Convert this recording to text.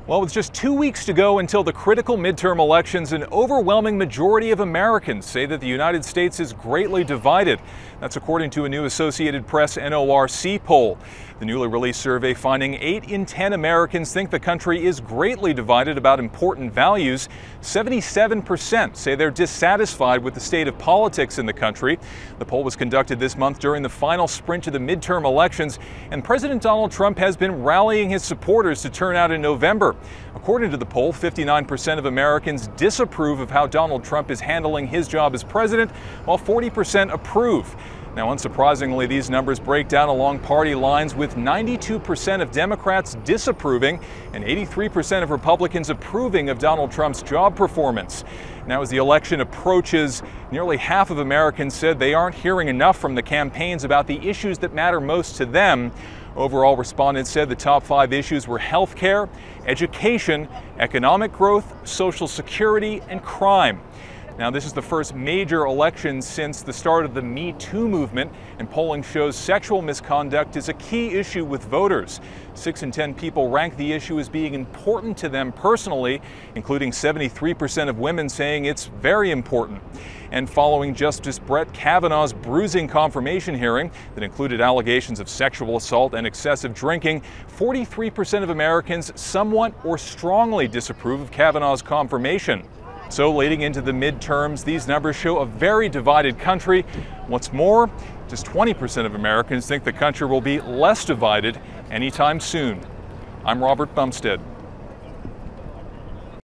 Well, with just 2 weeks to go until the critical midterm elections, an overwhelming majority of Americans say that the United States is greatly divided. That's according to a new Associated Press NORC poll. The newly released survey finding 8 in 10 Americans think the country is greatly divided about important values. 77% say they're dissatisfied with the state of politics in the country. The poll was conducted this month during the final sprint to the midterm elections, and President Donald Trump has been rallying his supporters to turn out in November. According to the poll, 59% of Americans disapprove of how Donald Trump is handling his job as president, while 40% approve. Now, unsurprisingly, these numbers break down along party lines, with 92% of Democrats disapproving and 83% of Republicans approving of Donald Trump's job performance. Now, as the election approaches, nearly half of Americans said they aren't hearing enough from the campaigns about the issues that matter most to them. Overall, respondents said the top 5 issues were health care, education, economic growth, social security, and crime. Now, this is the first major election since the start of the Me Too movement, and polling shows sexual misconduct is a key issue with voters. 6 in 10 people rank the issue as being important to them personally, including 73% of women saying it's very important. And following Justice Brett Kavanaugh's bruising confirmation hearing that included allegations of sexual assault and excessive drinking, 43% of Americans somewhat or strongly disapprove of Kavanaugh's confirmation. So, leading into the midterms, these numbers show a very divided country. What's more, just 20% of Americans think the country will be less divided anytime soon. I'm Robert Bumstead.